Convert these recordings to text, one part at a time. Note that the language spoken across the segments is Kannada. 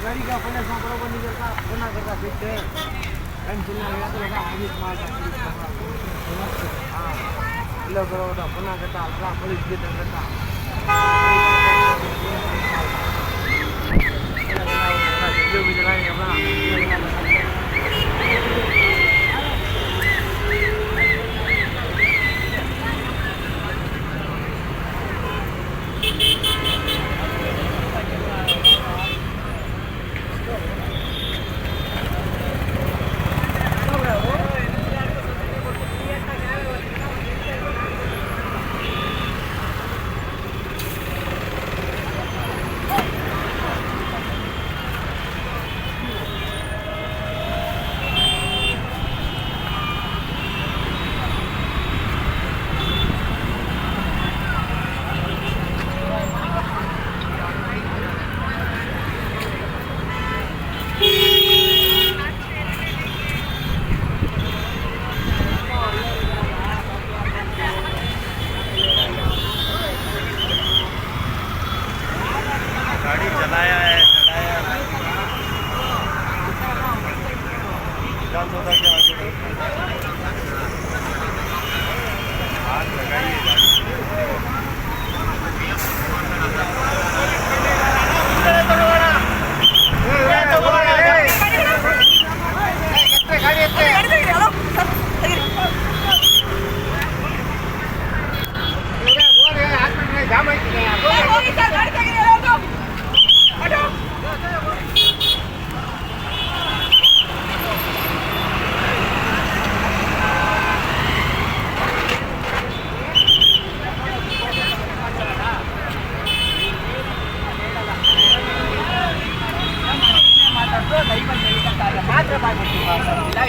गाड़ी का अपने बरोबर नहीं करता गुना करता फिट टाइम सुनना गया तो लगा पुलिस मार हाँ लोग गुना करता अपना पुलिस की करता जो भी जलाएंगे अपना गाड़ी चलाया है जान होता क्या हाथ लगाइए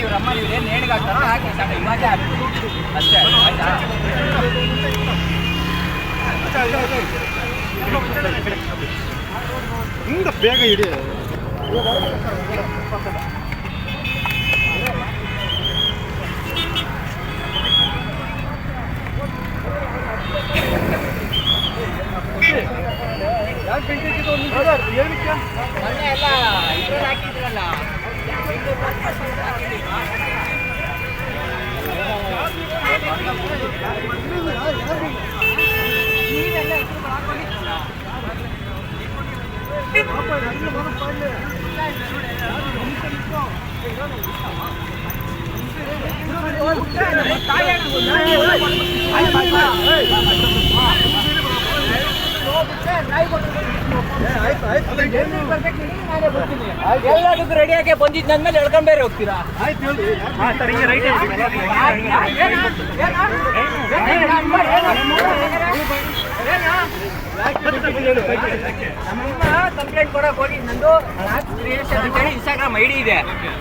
ಇವ್ರಮ್ಮ ಇವ್ರೇನು ನೇಣಿಗಾಗ್ತಾರೋ ಹಾಕಿ ಸಾಕು ಇವಾಗೆ ಆಗ್ತದೆ ಅಷ್ಟೇ ಹಿಂಗೆ ಬೇಗ ಇಡಿ ಏನಕ್ಕೆ ಮೊನ್ನೆ ಎಲ್ಲ ಇದ್ರಲ್ಲಿ ಹಾಕಿದ್ರಲ್ಲ ನೀವೆಲ್ಲ ಎಲ್ಲದಕ್ಕೂ ರೆಡಿಯಾಗಿ ಬಂದಿದ್ದು ನನ್ನ ಮೇಲೆ ಎಳ್ಕೊಂಡ್ ಬೇರೆ ಹೋಗ್ತೀರಾ ನಮ್ಮಮ್ಮ ಕಂಪ್ಲೇಂಟ್ ಕೊಡಕ್ ಹೋಗಿ ನಂದು ಕ್ರಿಯೇಷನ್ ಅಂತೇಳಿ ಇನ್ಸ್ಟಾಗ್ರಾಮ್ ಐಡಿ ಇದೆ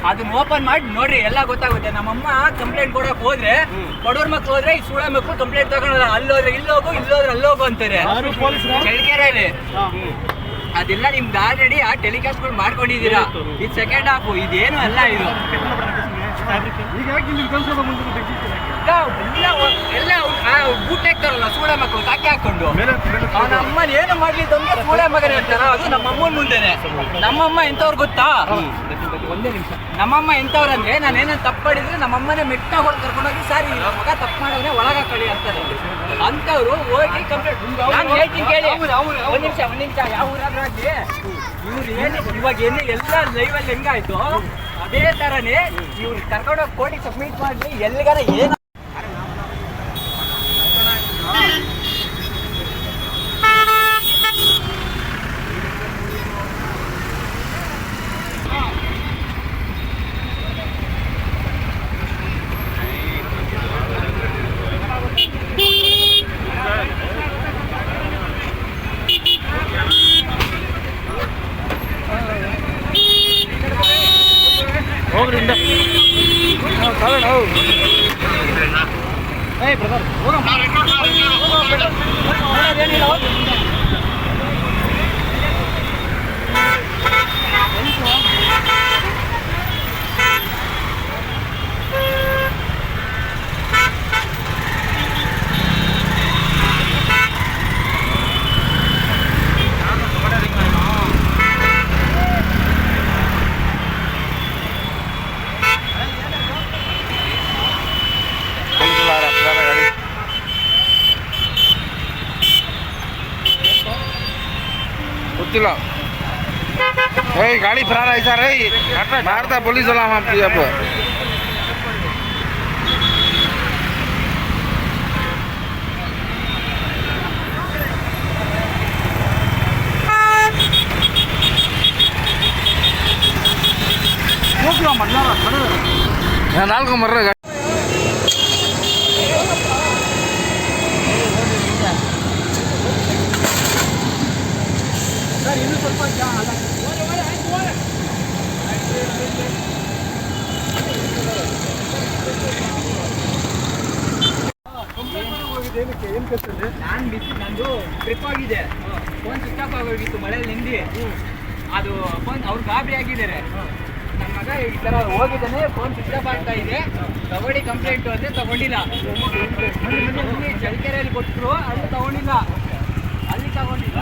ಅದನ್ನ ಓಪನ್ ಮಾಡಿ ನೋಡ್ರಿ ಎಲ್ಲ ಗೊತ್ತಾಗುತ್ತೆ. ನಮ್ಮಮ್ಮ ಕಂಪ್ಲೇಂಟ್ ಕೊಡಕ್ ಹೋದ್ರೆ ಬಡವ್ರ ಮಕ್ಳು ಹೋದ್ರೆ ಈ ಸುಳ ಮಕ್ಕಳು ಕಂಪ್ಲೇಂಟ್ ತಗೊಳಲ್ಲ, ಅಲ್ಲೋದ್ರೆ ಇಲ್ಲೋಗು ಇಲ್ಲೋದ್ರೆ ಅಲ್ಲೋಗು ಅಂತಾರೆ. ಚಳ್ಳಕೆರೆಯಲ್ಲಿ ಅದೆಲ್ಲ ನಿಮ್ದು ಆಲ್ರೆಡಿ ಆ ಟೆಲಿಕಾಸ್ಟ್ಗಳು ಮಾಡ್ಕೊಂಡಿದ್ದೀರಾ. ಇದು ಸೆಕೆಂಡ್ ಹಾಫ್, ಇದೇನು ಅಲ್ಲ ಇದು. ಎಲ್ಲ ಬೂಟ್ ಹಾಕ್ತಾರಲ್ಲ ಸೂಳೆ ಮಕ್ಕಳು ಕಾಕಿ ಹಾಕೊಂಡು, ಅವನ ಅಮ್ಮನ ಏನು ಮಾಡ್ಲಿ ತಂದ್ರೆ ಸೂಳೆ ಮಗನೇ ಅಂತಾರ. ಅದು ನಮ್ಮ ಅಮ್ಮನ ಮುಂದೆನೆ. ನಮ್ಮಮ್ಮ ಎಂತವ್ರು ಗೊತ್ತಾ? ಒಂದೇ ನಿಮಿಷ. ನಮ್ಮಮ್ಮ ಎಂತವ್ರಂದ್ರೆ ನಾನೇನೋ ತಪ್ಪು ಮಾಡಿದ್ರೆ ನಮ್ಮಮ್ಮನೇ ಮೆಟ್ಟ ಹೊಡೆದು ಕರ್ಕೊಂಡೋಗಿ ಸಾರಿ ಮಗ ತಪ್ಪು ಮಾಡಿದ್ರೆ ಒಳಗಾಕಳಿ ಅಂತಾರೆ. ಅಂತವ್ರು ಹೋಗಿ ಕಂಪ್ಲೇಂಟ್ ನಾನು ಹೇಳ್ತೀನಿ ಕೇಳಿ. ಒಂದ್ ನಿಮಿಷ ಯಾವ ಊರಾದ್ರೂ ಆಗ್ಲಿ ಇವ್ರು ಏನು ಇವಾಗ ಏನು ಎಲ್ಲ ಲೈವಲ್ಲಿ ಹೆಂಗಾಯ್ತು ಅದೇ ತರನೇ ಇವ್ರು ಕರ್ಕೊಂಡೋಗಿ ಕೋರ್ಟಿಗೆ ಸಬ್ಮಿಟ್ ಮಾಡ್ಲಿ ಎಲ್ಲಿಗಾರ ಏನು ಗೊತ್ತಿಲ್ಲ ಏಯ್ ಗಾಡಿ ಫ್ರಾಡ್ ಆಯ್ತಾ ರೈ ಮಾರ್ತಾ ಪೊಲೀಸ್ ಅಲ್ಲ ಅಪ್ಪ ನಾಲ್ಕು ಮರ್ರ ನಾನು ಬಿಸಿ ನಂದು ಟ್ರಿಪ್ ಆಗಿದೆ ಫೋನ್ ಸ್ವಿಚ್ ಆಫ್ ಆಗೋಗಿತ್ತು ಮಳೆಯಲ್ಲಿ ನಿಂದಿ ಅದು ಫೋನ್ ಅವ್ರು ಗಾಬರಿ ಆಗಿದ್ದಾರೆ ನನ್ನ ಮಗ ಈ ಥರ ಹೋಗಿದ್ದಾನೆ ಫೋನ್ ಸ್ವಿಚ್ ಆಫ್ ಆಗ್ತಾ ಇದೆ ತಗೊಳ್ಳಿ ಕಂಪ್ಲೇಂಟು ಅಂದರೆ ತಗೊಂಡಿಲ್ಲ ಚಳ್ಳಕೆರೆಯಲ್ಲಿ ಕೊಟ್ಟರು ಅಲ್ಲಿ ತಗೊಂಡಿಲ್ಲ ಅಲ್ಲಿ ತಗೊಂಡು